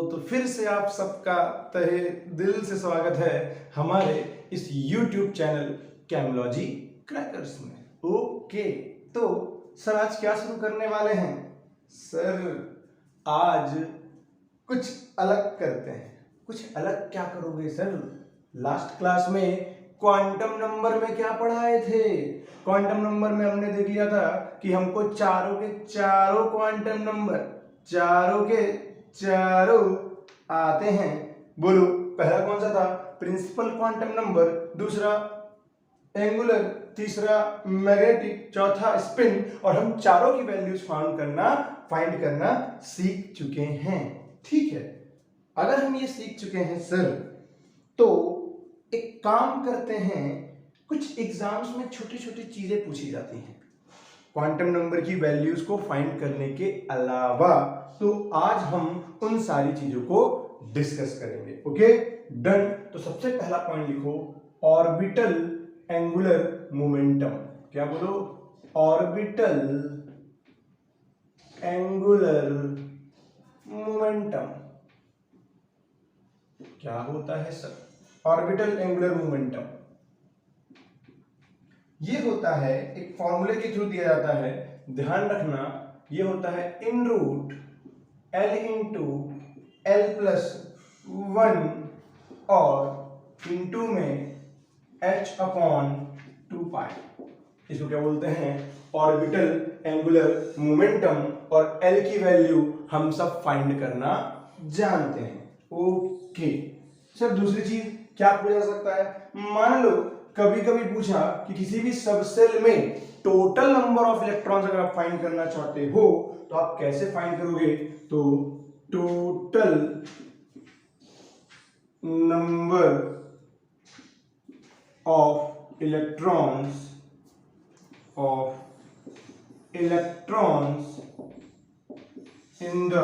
तो फिर से आप सबका तहे दिल से स्वागत है हमारे इस YouTube चैनल कैमलॉजी क्रैकर्स में। ओके, तो सर आज क्या शुरू करने वाले हैं? सर आज कुछ अलग करते हैं। कुछ अलग क्या करोगे सर? लास्ट क्लास में क्वांटम नंबर में क्या पढ़ाए थे? क्वांटम नंबर में हमने देख लिया था कि हमको चारों के चारों क्वांटम नंबर चारों के चारों आते हैं। बोलो पहला कौन सा था? प्रिंसिपल क्वांटम नंबर, दूसरा एंगुलर, तीसरा मैग्नेटिक, चौथा स्पिन। और हम चारों की वैल्यूज फाइंड करना सीख चुके हैं। ठीक है, अगर हम ये सीख चुके हैं सर, तो एक काम करते हैं। कुछ एग्जाम्स में छोटी छोटी चीजें पूछी जाती हैं क्वांटम नंबर की वैल्यूज को फाइंड करने के अलावा, तो आज हम उन सारी चीजों को डिस्कस करेंगे। Okay done. तो सबसे पहला पॉइंट लिखो, ऑर्बिटल एंगुलर मोमेंटम। क्या बोलो? ऑर्बिटल एंगुलर मोमेंटम क्या होता है सर? ऑर्बिटल एंगुलर मोमेंटम ये होता है, एक फॉर्मूले के थ्रू दिया जाता है। ध्यान रखना, ये होता है in root L into L plus 1 और इंटू में H अपॉन 2 पाई। इसको क्या बोलते हैं? Orbital angular momentum. और L की वैल्यू हम सब फाइंड करना जानते हैं। ओके सर, दूसरी चीज क्या पूछा जा सकता है? मान लो कभी कभी पूछा कि किसी भी सबसेल में टोटल नंबर ऑफ इलेक्ट्रॉन्स अगर आप फाइंड करना चाहते हो तो आप कैसे फाइंड करोगे? तो total number of electrons in the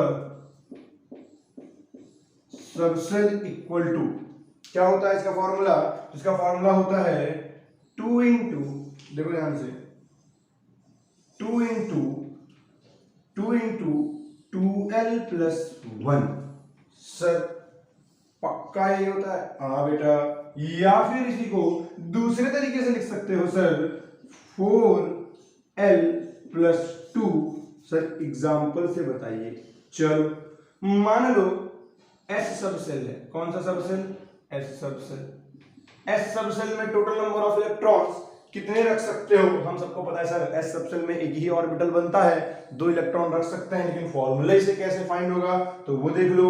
subshell equal to, क्या होता है इसका फॉर्मूला? इसका फॉर्मूला होता है 2 इंटू, देखो ध्यान से, 2 इंटू 2L प्लस 1। सर पक्का ये होता है? हाँ बेटा। या फिर इसी को दूसरे तरीके से लिख सकते हो sir, 4L plus 2। Sir example से बताइए। चलो मान लो S सबसेल है। कौन सा subshell? S subshell. S subshell में टोटल नंबर ऑफ इलेक्ट्रॉन्स कितने रख सकते हो? हम सबको पता है सर, S सबसेल में एक ही ऑर्बिटल बनता है, 2 इलेक्ट्रॉन रख सकते हैं, लेकिन फॉर्मूला से कैसे फाइंड होगा तो वो देख लो।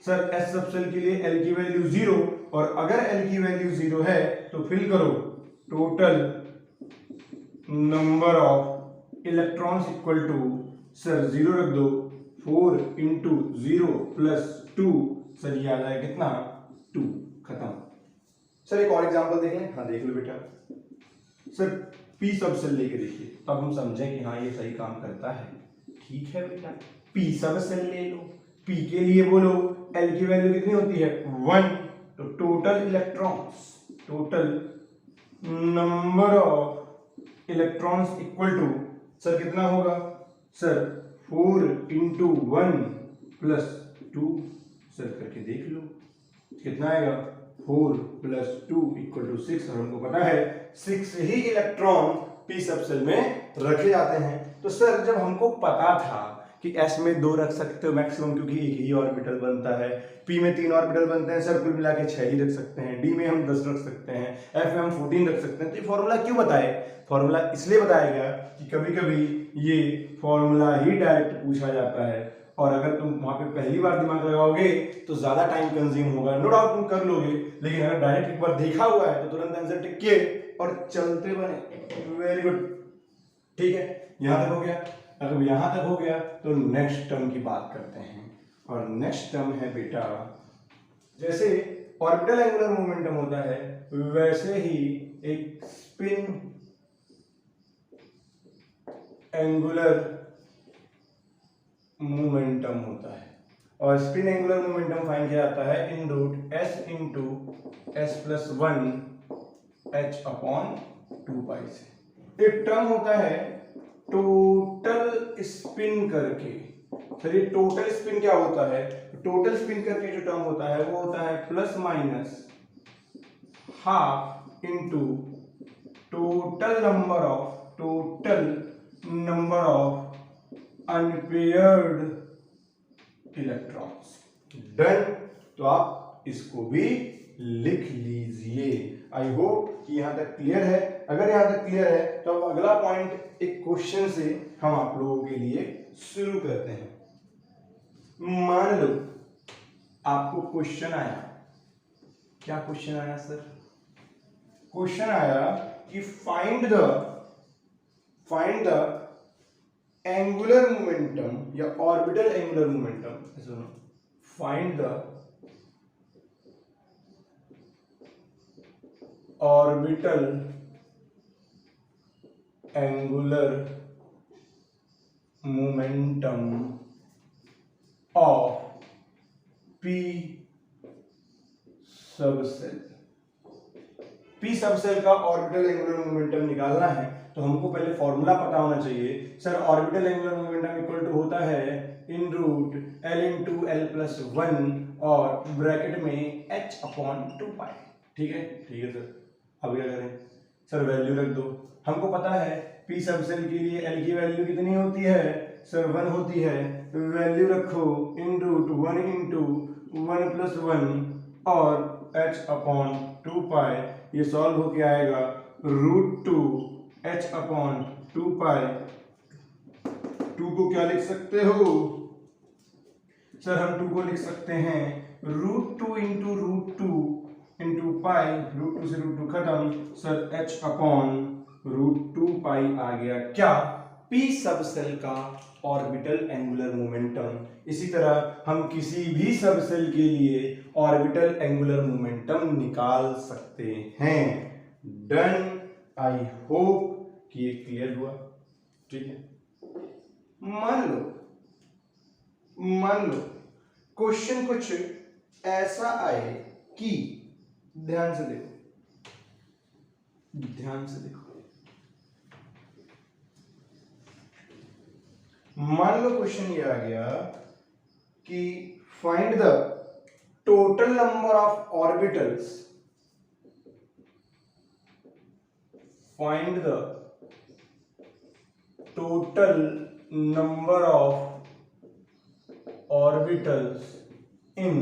सर S सबसेल के लिए L की वैल्यू 0, और अगर L की वैल्यू 0 है तो फिल करो total number of electrons equal to, sir 0 रख दो, 4 इंटू 0 प्लस 2। सर ये आ जाए कितना? 2। खत्म। सर एक और एग्जांपल देख लें। हाँ देख लो बेटा। सर P सबसेल लेके देखिए, तब हम समझें कि हाँ ये सही काम करता है। ठीक है बेटा, P सबसेल ले लो। P के लिए बोलो L की वैल्यू कितनी होती है? 1। तो total electrons, total number of electrons equal to, sir कितना होगा? Sir 4 into 1 plus 2। सर करके देख लो कितना आएगा? 4 प्लस 2 इक्वल टू 6। और हमको पता है 6 ही इलेक्ट्रॉन P सबसेल में रखे जाते हैं। तो सर जब हमको पता था कि S में 2 रख सकते हो मैक्सिमम, क्योंकि एक ही ऑर्बिटल बनता है, P में 3 ऑर्बिटल बनते हैं, सर कुल मिला के 6 ही रख सकते हैं, D में हम 10 रख सकते हैं, F में हम 14 रख सकते हैं। तो ये फॉर्मूला क्यों बताए? फॉर्मूला इसलिए बताया गया कि कभी कभी ये फॉर्मूला ही डायरेक्ट पूछा जाता है, और अगर तुम वहां पे पहली बार दिमाग लगाओगे तो ज्यादा टाइम कंज्यूम होगा। नो डाउट तुम कर लोगे, लेकिन अगर डायरेक्ट एक बार देखा हुआ है तो तुरंत आंसर टिक के और चलते बने। Very good. ठीक है, यहां तक हो गया। अगर यहां तक हो गया तो नेक्स्ट टर्म की बात करते हैं, और नेक्स्ट टर्म है बेटा, जैसे ऑर्बिटल एंगुलर मोमेंटम होता है वैसे ही एक स्पिन एंगुलर मोमेंटम होता है। और स्पिन एंगुलर मोमेंटम फाइंड किया जाता है in root S into S plus 1 H upon 2 pi से। एक टर्म होता है टोटल स्पिन करके। सर ये टोटल स्पिन क्या होता है, टोटल स्पिन करके जो टर्म होता है वो होता है plus minus half into total number of unpaired electrons. Done. तो आप इसको भी लिख लीजिए। आई होप कि यहां तक क्लियर है। अगर यहां तक क्लियर है तो अब अगला पॉइंट एक क्वेश्चन से हम आप लोगों के लिए शुरू करते हैं। मान लो आपको क्वेश्चन आया, क्या क्वेश्चन आया सर? क्वेश्चन आया कि फाइंड द एंगुलर मोमेंटम या ऑर्बिटल एंगुलर मोमेंटम, सुनो, find the orbital angular momentum of P subshell. P subshell का ऑर्बिटल एंगुलर मोमेंटम निकालना है तो हमको पहले फॉर्मूला पता होना चाहिए। Sir orbital angular momentum equal to होता है in root L into L plus 1 और ब्रैकेट में h अपॉन 2 पाई। ठीक है सर। अब क्या करें सर? वैल्यू रख दो। हमको पता है P सबसेल के लिए L की वैल्यू कितनी होती है सर? 1 होती है। वैल्यू रखो इन रूट 1 इंटू 1 प्लस 1 और h अपॉन 2 पाई। ये सॉल्व होके आएगा रूट 2 h अपॉन 2 पाई। 2 को क्या लिख सकते हो सर? हम 2 को लिख सकते हैं रूट 2 इंटू पाई। रूट 2 से रूट 2 खत्म सर, h अपॉन रूट 2 पाई आ गया क्या? P सबसेल का ऑर्बिटल एंगुलर मोमेंटम। इसी तरह हम किसी भी सबसेल के लिए ऑर्बिटल एंगुलर मोमेंटम निकाल सकते हैं। डन। आई होप कि ये क्लियर हुआ। ठीक है। मान लो क्वेश्चन कुछ ऐसा आए कि, ध्यान से देखो, मान लो क्वेश्चन ये आ गया कि find the total number of orbitals, find the total number of orbitals in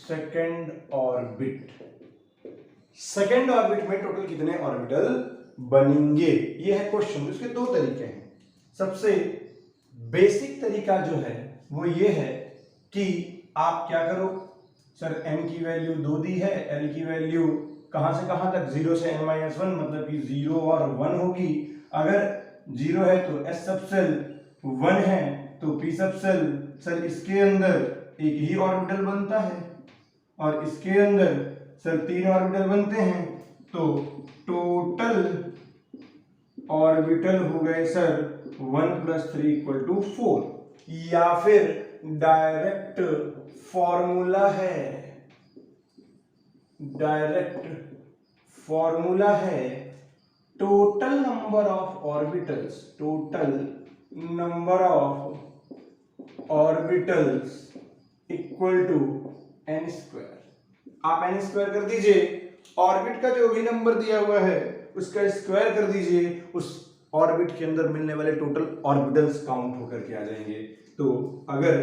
second orbit. Second orbit में टोटल कितने ऑर्बिटल बनेंगे, ये है क्वेश्चन। उसके दो तरीके हैं। सबसे बेसिक तरीका जो है वो ये है कि आप क्या करो सर, m की वैल्यू 2 दी है, l की वैल्यू कहां से कहां तक, 0 से n-1, मतलब कि 0 और 1 होगी। अगर 0 है तो s सबसेल, 1 है तो p सबसेल। सर इसके अंदर एक ही ऑर्बिटल बनता है और इसके अंदर सर 3 ऑर्बिटल बनते हैं, तो टोटल ऑर्बिटल हो गए सर 1 + 3 = 4। या फिर डायरेक्ट फॉर्मूला है total number of orbitals equal to n²। आप n² कर दीजिए, ऑर्बिट का जो भी नंबर दिया हुआ है उसका स्क्वायर कर दीजिए, उस ऑर्बिट के अंदर मिलने वाले टोटल ऑर्बिटल्स काउंट होकर के आ जाएंगे। तो अगर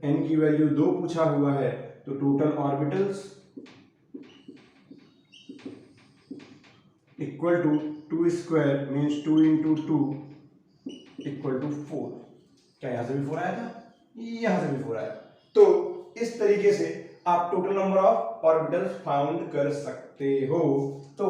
n की वैल्यू 2 पूछा हुआ है तो total orbitals equal to 2² means 2 × 2 = 4। क्या यहां से भी 4 आया था? यहां से भी 4 आया। तो इस तरीके से आप total number of orbitals found कर सकते हो। तो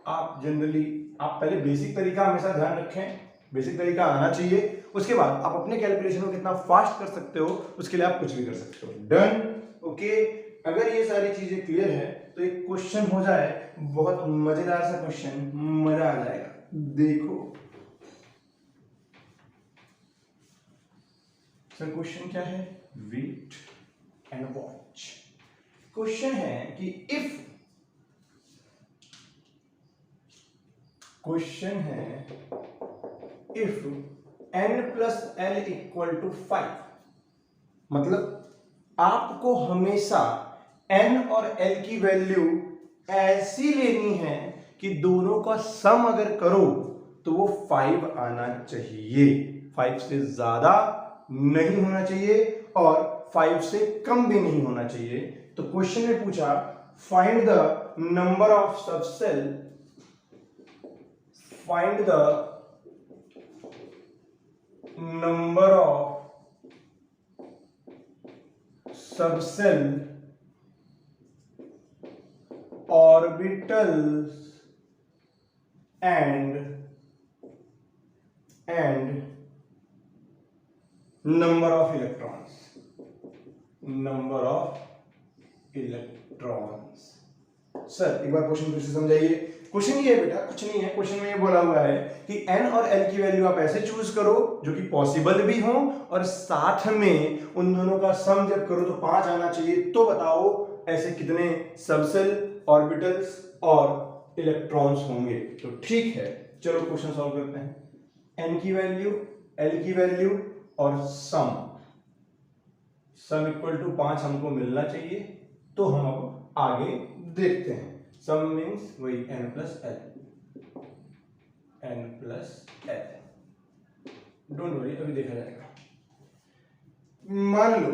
आप जनरली, आप पहले बेसिक तरीका हमेशा ध्यान रखें, बेसिक तरीका आना चाहिए। उसके बाद आप अपने कैलकुलेशन को कितना फास्ट कर सकते हो उसके लिए आप कुछ भी कर सकते हो। डन। ओके। अगर ये सारी चीजें क्लियर है तो एक क्वेश्चन हो जाए, बहुत मजेदार सा क्वेश्चन, मजा आ जाएगा। देखो सर क्वेश्चन क्या है, वेट एंड वॉच। क्वेश्चन है कि if n plus L equal to 5, मतलब आपको हमेशा n और l की वैल्यू ऐसी लेनी है कि दोनों का सम अगर करो तो वो 5 आना चाहिए, 5 से ज्यादा नहीं होना चाहिए और 5 से कम भी नहीं होना चाहिए। तो क्वेश्चन में पूछा find the number of subshell, find the number of subshell orbitals and number of electrons, number of electrons। Sir एक बार क्वेश्चन फिर से समझाइए। क्वेश्चन ये है बेटा, कुछ नहीं है, क्वेश्चन में ये बोला हुआ है कि n और l की वैल्यू आप ऐसे चूज करो जो कि पॉसिबल भी हो और साथ में उन दोनों का सम जब करो तो 5 आना चाहिए। तो बताओ ऐसे कितने सबसेल, ऑर्बिटल्स और इलेक्ट्रॉन्स होंगे। तो ठीक है, चलो क्वेश्चन सॉल्व करते हैं। n की वैल्यू, l की वैल्यू और सम इक्वल टू 5 हमको मिलना चाहिए। तो हम अब आगे देखते हैं। सम मीन्स वही n plus L, n plus L, don't worry अभी देखा जाएगा। मान लो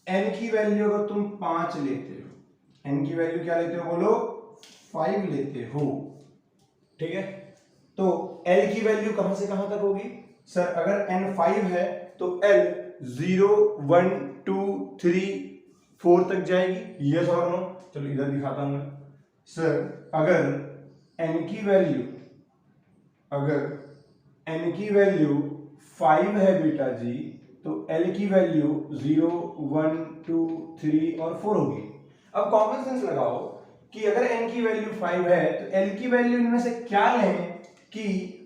n की वैल्यू अगर तुम 5 लेते हो, n की वैल्यू क्या लेते हो बोलो, 5 लेते हो, ठीक है। तो l की वैल्यू कहां से कहां तक होगी सर? अगर n 5 है तो l 0 1 2 3 4 तक जाएगी, यस और नो? चलो इधर दिखाता हूं मैं। सर अगर n की वैल्यू, अगर n की वैल्यू 5 है बेटा जी, तो l की वैल्यू 0 1 2 3 और 4 होगी। अब कॉमन सेंस लगाओ कि अगर n की वैल्यू 5 है तो l की वैल्यू इनमें से क्या लें कि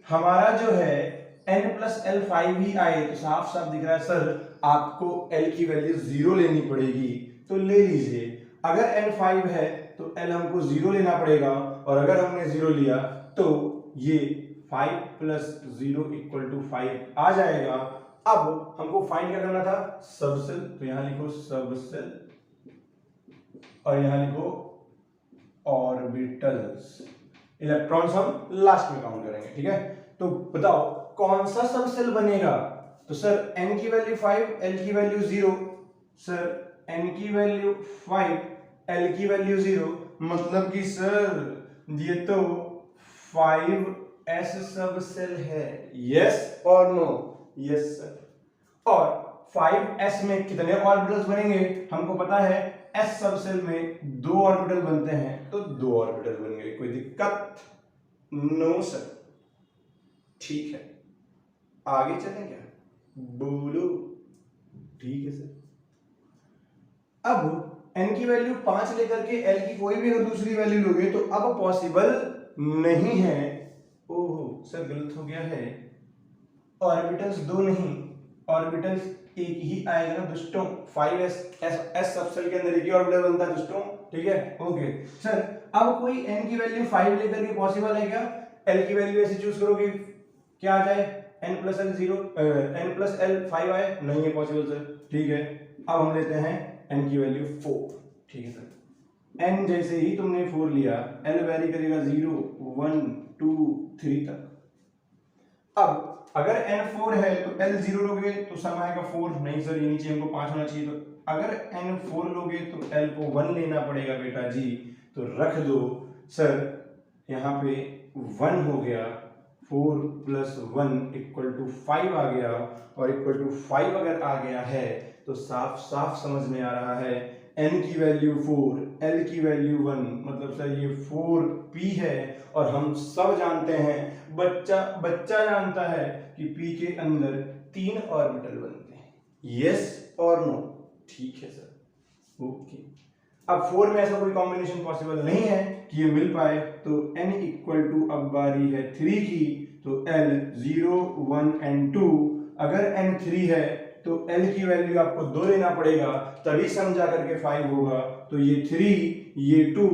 हमारा जो है n प्लस एल 5 ही आए। तो साफ साफ दिख रहा है सर आपको l की वैल्यू 0 लेनी पड़ेगी, तो ले लीजिए। अगर n 5 है तो l हमको 0 लेना पड़ेगा और अगर हमने 0 लिया तो ये 5 प्लस 0 इक्वल टू 5 आ जाएगा। अब हमको फाइंड क्या करना था? सबसेल। तो यहां लिखो सबसेल और यहां लिखो ऑर्बिटल्स। इलेक्ट्रॉन्स हम लास्ट में काउंट करेंगे, ठीक है। तो बताओ कौन सा सबसेल बनेगा? तो सर n की वैल्यू 5, l की वैल्यू 0। सर n की वैल्यू 5, l की वैल्यू 0, मतलब कि सर ये तो 5s सबसेल है, यस और नो? Yes sir. और 5s में कितने ऑर्बिटल्स बनेंगे? हमको पता है s सबसेल में 2 ऑर्बिटल बनते हैं, तो 2 ऑर्बिटल बन गए। कोई दिक्कत? No sir. ठीक है, आगे चलें क्या? बोलो। ठीक है सर। अब n की वैल्यू 5 लेकर के l की कोई भी अगर दूसरी वैल्यू लोगे तो अब पॉसिबल नहीं है। ओहो सर गलत हो गया है, ऑर्बिटल्स 2 नहीं, ऑर्बिटल्स एक ही आएगा ना दोस्तों। 5s s सबसेल के अंदर एक ही ऑर्बिटल बनता है दोस्तों, ठीक है। ओके सर, अब कोई n की वैल्यू 5 लेकर के पॉसिबल है क्या? l की वैल्यू ऐसे चूज करोगे क्या आ जाए? n plus L 0, n plus L 5 आए, नहीं है पॉसिबल सर, ठीक है। अब हम लेते हैं n की वैल्यू 4, ठीक है सर। n जैसे ही तुमने 4 लिया, l वैरी करेगा 0 1 2 3 तक। अब अगर n 4 है तो l 0 लोगे तो सम आएगा 4, नहीं सर ये नीचे हमको 5 होना चाहिए। तो अगर n 4 लोगे तो l को 1 लेना पड़ेगा बेटा जी, तो रख दो सर, यहाँ पे 1 हो गया, 4 प्लस 1 इक्वल टू 5 आ गया, और इक्वल टू 5 अगर आ गया है तो साफ साफ समझ में आ रहा है n की वैल्यू 4, l की वैल्यू 1, मतलब सर ये 4p है। और हम सब जानते हैं, बच्चा जानता है कि p के अंदर 3 ऑर्बिटल बनते हैं, यस और नो? ठीक है सर, ओके। अब 4 में ऐसा कोई कॉम्बिनेशन पॉसिबल नहीं है कि ये मिल पाए, तो n इक्वल टू, अब बारी है 3 की, तो l 0 1 and 2। अगर n 3 है तो l की वैल्यू आपको 2 लेना पड़ेगा, तभी समझा करके 5 होगा। तो ये 3 ये 2,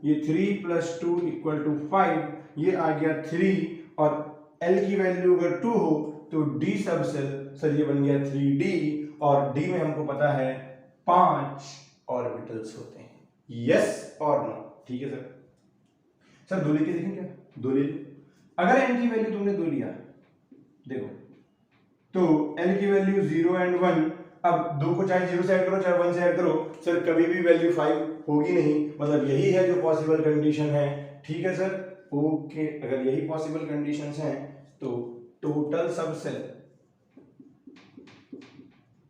ये 3 प्लस 2 इक्वल टू 5, ये आ गया 3, और l की वैल्यू अगर 2 हो तो डी सब सेल सर ये बन गया 3D, और डी में हमको पता है 5 ऑर्बिटल्स होते हैं। यस और नो? ठीक है सर। सर दो लेके देखें क्या? दो ले लो। अगर एन की वैल्यू तुमने दो लिया, देखो तो एन की वैल्यू 0 एंड 1, अब दो को चाहे 0 से ऐड करो चाहे 1 से ऐड करो, सर कभी भी वैल्यू 5 होगी नहीं, मतलब यही है जो पॉसिबल कंडीशन है। ठीक है सर, ओके। अगर यही पॉसिबल कंडीशंस हैं तो टोटल सबसेल,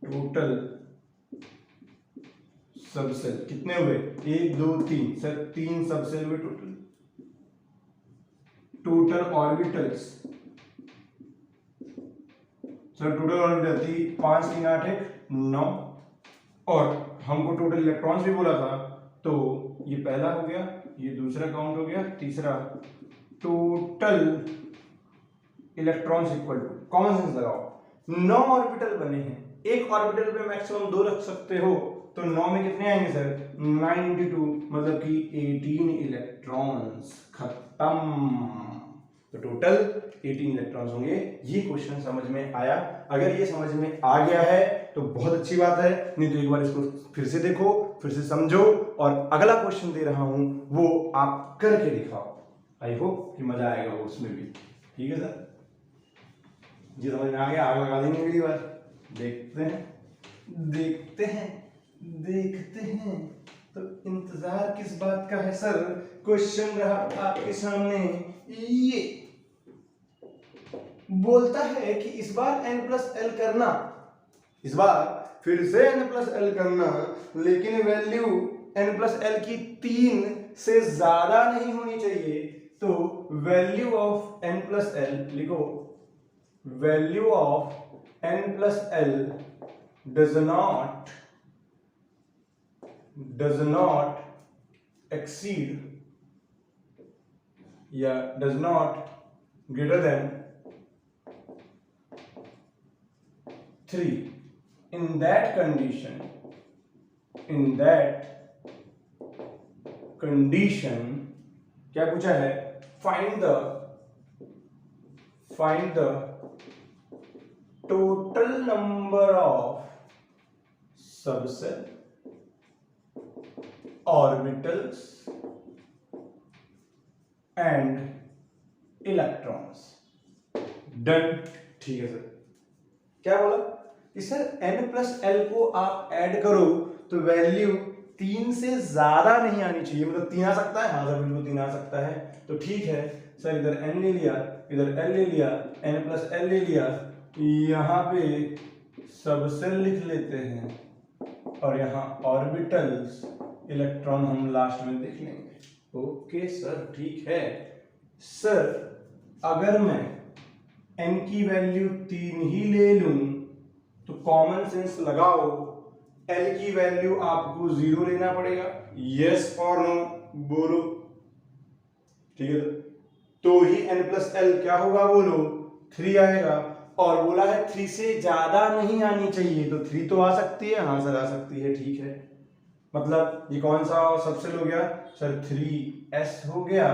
टोटल सबसेल कितने हुए? 1 2 3, सर 3 सबसेल हुए total. Total orbitals, sir total orbital 5 3 8 1 9, और हमको टोटल इलेक्ट्रॉन्स भी बोला था, तो ये पहला हो गया, ये दूसरा काउंट हो गया, तीसरा total electrons equal to, common sense लगाओ, 9 ऑर्बिटल बने हैं। एक ऑर्बिटल पे मैक्सिमम 2 रख सकते हो, तो 9 में कितने आएंगे सर? 92, मतलब कि 18 इलेक्ट्रॉन्स। खत्म। तो टोटल 18 इलेक्ट्रॉन्स होंगे। ये क्वेश्चन समझ में आया? अगर ये समझ में आ गया है तो बहुत अच्छी बात है, नहीं तो एक बार इसको फिर से देखो, फिर से समझो, और अगला क्वेश्चन दे रहा हूं वो आप करके दिखाओ। आई होप कि मजा आएगा वो उसमें भी। ठीक है सर, जी समझ में आ गया? आग लगा देंगे अगली बार। देखते हैं देखते हैं देखते हैं। तो इंतजार किस बात का है सर? क्वेश्चन रहा आपके सामने, ये बोलता है कि इस बार n+l करना, इस बार फिर से n+l करना, लेकिन वैल्यू n+l की 3 से ज्यादा नहीं होनी चाहिए। तो वैल्यू ऑफ n+l लिखो, value of n+l does not exceed या does not greater than 3. In that condition क्या पूछा है? find the total number of subcell orbitals and electrons. Done. ठीक है सर। क्या बोला कि सर n+l को आप ऐड करो तो वैल्यू 3 से ज्यादा नहीं आनी चाहिए, मतलब 3 आ सकता है? हाँ सर बिल्कुल 3 आ सकता है। तो ठीक है सर, इधर n ले लिया, इधर l ले लिया, n+l ले लिया, यहाँ पे सबसेल लिख लेते हैं, और यहाँ ऑर्बिटल्स, इलेक्ट्रॉन हम लास्ट में देख लेंगे। ओके सर, ठीक है सर। अगर मैं n की वैल्यू 3 ही ले लूं तो कॉमन सेंस लगाओ, l की वैल्यू आपको 0 लेना पड़ेगा। यस और नो बोलो? ठीक है, तो ही n+l क्या होगा बोलो? 3 आएगा। और बोला है 3 से ज्यादा नहीं आनी चाहिए, तो 3 तो आ सकती है। हाँ सर आ सकती है, ठीक है। मतलब ये कौन सा सबसेल हो गया सर? 3s हो गया,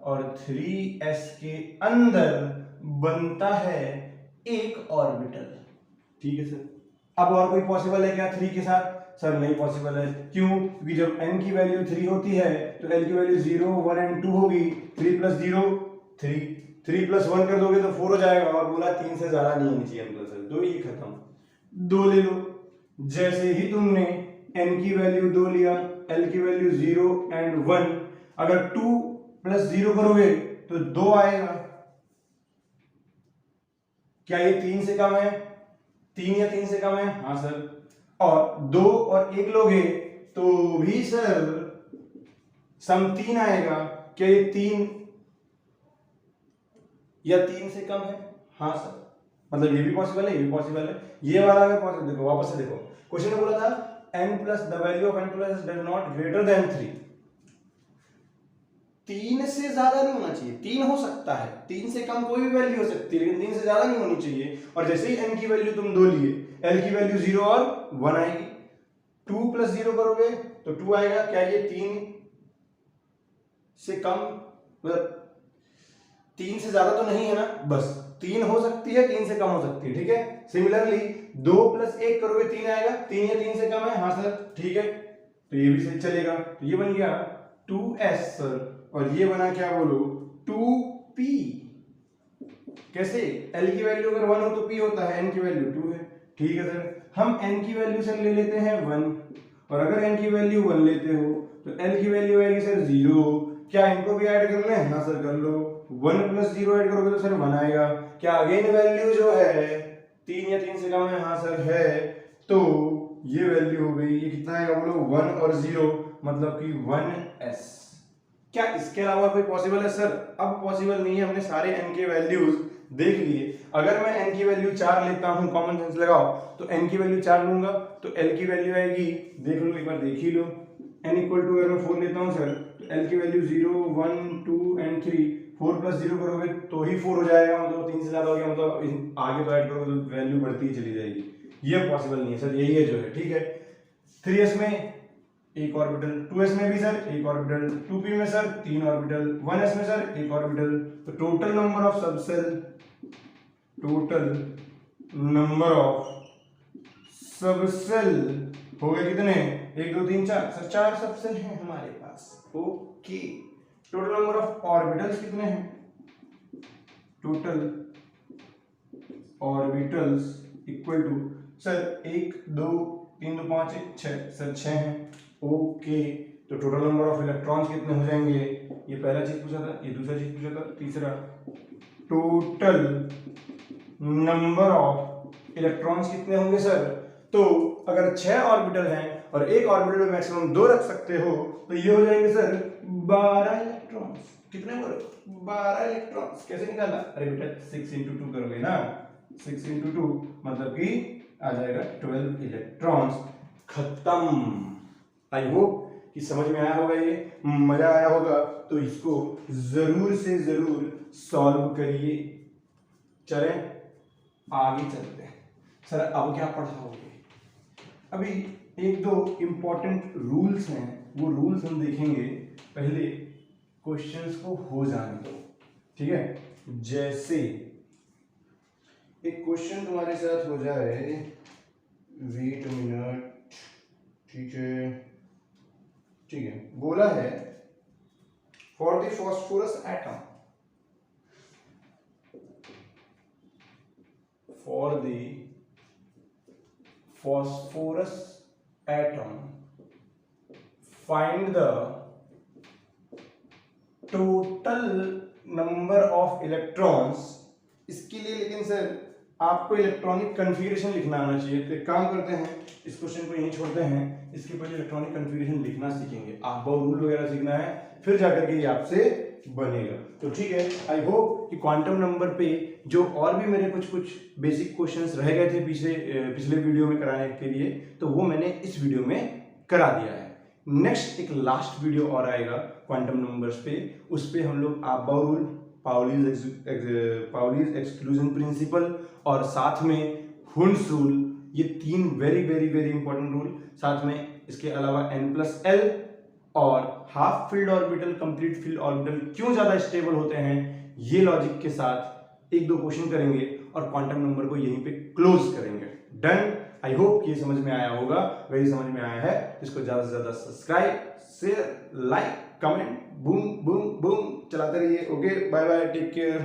और 3s के अंदर बनता है एक ऑर्बिटल। ठीक है सर। अब और कोई पॉसिबल है क्या 3 के साथ? सर नहीं पॉसिबल है। क्यों? क्योंकि जब n की वैल्यू 3 होती है तो l की वैल्यू 0 1 एंड 2 होगी। 3 + 0 3, 3 + 1 कर दोगे तो 4 हो जाएगा, और बोला 3 से ज्यादा नहीं होनी चाहिए n+l। तो ये खत्म। 2 ले लो। जैसे ही तुमने n की वैल्यू 2 लिया, l की वैल्यू 0 एंड 1, अगर 2 + 0 करोगे तो 2 आएगा। क्या ये 3 से कम है? 3 या 3 से कम है? हाँ सर। और 2 और 1 लोगे तो भी सर सम 3 आएगा। क्या ये 3 या 3 से कम है? हाँ सर। मतलब ये भी पॉसिबल है, ये भी पॉसिबल है। ये वाला अगर पॉसिबल, देखो वापस से देखो, क्वेश्चन में बोला था the value of n+s does not greater than 3। 3 से ज्यादा नहीं होना चाहिए। 3 हो सकता है, 3 से कम कोई भी वैल्यू हो सकती है, लेकिन 3 से ज्यादा नहीं होनी चाहिए। और जैसे ही n की वैल्यू तुम 2 लिए, l की वैल्यू 0 और 1 आएगी। 2 + 0 करोगे तो 2 आएगा। क्या ये 3 से कम, मतलब 3 से ज्यादा तो नहीं है ना? बस 3 हो सकती है, 3 से कम हो सकती है, ठीक है। सिमिलरली 2 + 1 करोगे 3 आएगा, 3 या 3 से कम है, हाँ सर ठीक है, तो ये भी सही चलेगा। तो ये बन गया 2s सर, और ये बना क्या बोलो 2p। कैसे, l की वैल्यू अगर 1 हो तो p होता है, n की वैल्यू 2 है, ठीक है सर। हम n की वैल्यू सर ले लेते हैं 1, और अगर n की वैल्यू 1 लेते हो तो l की वैल्यू आएगी सर 0। क्या इनको भी ऐड करना है? हाँ सर कर लो, 1 + 0 ऐड करोगे तो सर 1 आएगा। क्या अगेन वैल्यू जो है 3 या 3 से कम है? हाँ सर है, तो ये वैल्यू हो गई, ये कितना आएगा बोलो 1 और 0, मतलब कि 1s। क्या इसके अलावा कोई पॉसिबल है सर? अब पॉसिबल नहीं है, हमने सारे n के वैल्यूज देख लिए। अगर मैं n की वैल्यू 4 लेता हूं, कॉमन सेंस लगाओ, तो n की वैल्यू 4 लूंगा तो l की वैल्यू आएगी, देख लो एक बार देख ही लो, n = अगर मैं 4 लेता हूं सर तो l की वैल्यू 0 1 2 and 3, 4 + 0 करोगे तो ही 4 हो जाएगा, मतलब 3 से ज्यादा हो गया, मतलब आगे तो ऐड करोगे तो वैल्यू बढ़ती ही चली जाएगी। ये पॉसिबल नहीं है सर, यही है जो है, ठीक है। 3s में एक ऑर्बिटल, 2s में भी सर एक ऑर्बिटल, 2p में सर 3 ऑर्बिटल, 1s में सर एक ऑर्बिटल। तो total number of subshell, total number of subshell हो गए कितने? 1 2 3 4 सर, 4 सबसेल हैं हमारे पास, okay. Total number of orbitals कितने हैं? Total orbitals equal to sir 1 2 3 2 5 1 6 sir 6 हैं, ओके। तो टोटल नंबर ऑफ इलेक्ट्रॉन्स कितने हो जाएंगे? ये पहला चीज पूछा था, ये दूसरा चीज पूछा था, तीसरा टोटल नंबर ऑफ इलेक्ट्रॉन्स कितने होंगे सर? तो अगर 6 ऑर्बिटल हैं और एक ऑर्बिटल में मैक्सिमम 2 रख सकते हो, तो ये हो जाएंगे सर 12 इलेक्ट्रॉन्स। कितने बोलो? 12 इलेक्ट्रॉन्स। कैसे निकाला? अरे बेटा 6 × 2 करोगे ना, 6 × 2 मतलब कि आ जाएगा 12 इलेक्ट्रॉन्स। खत्म। आई होप कि समझ में आया होगा, ये मजा आया होगा, तो इसको जरूर से जरूर सॉल्व करिए। चलें आगे चलते हैं। सर अब क्या पढ़ाओगे? अभी 1-2 इंपॉर्टेंट रूल्स हैं, वो रूल्स हम देखेंगे, पहले क्वेश्चंस को हो जाने दो, ठीक है। जैसे एक क्वेश्चन तुम्हारे साथ हो जाए, वेट मिनट, ठीक है, ठीक है, बोला है for the phosphorus atom, for the phosphorus atom find the total number of electrons। इसके लिए लेकिन सर आपको इलेक्ट्रॉनिक कन्फिगरेशन लिखना आना चाहिए, तो एक काम करते हैं, इस क्वेश्चन को यहीं छोड़ते हैं, इसके पहले इलेक्ट्रॉनिक कन्फिगरेशन लिखना सीखेंगे, आप बहुत रूल वगैरह सीखना है, फिर जाकर के ये आपसे बनेगा। तो ठीक है, आई होप कि क्वांटम नंबर पे जो और भी मेरे कुछ बेसिक क्वेश्चंस रह गए थे पिछले वीडियो में कराने के लिए, तो वो मैंने इस वीडियो में करा दिया है। नेक्स्ट एक लास्ट वीडियो और आएगा क्वांटम नंबर्स पे, उस पे हम लोग आबा रूल, पाउलीज एक्सक्लूजन प्रिंसिपल और साथ में हुंस रूल, ये 3 very very very important rule, साथ में इसके अलावा n+l और half filled orbital, complete field orbital क्यों ज्यादा स्टेबल होते हैं, ये लॉजिक के साथ 1-2 क्वेश्चन करेंगे और क्वांटम नंबर को यहीं पे क्लोज करेंगे। डन। आई होप कि ये समझ में आया होगा। वही समझ में आया है, इसको ज्यादा से ज्यादा subscribe, share, like, comment, boom boom boom चलाते रहिए। Okay, bye bye, take care.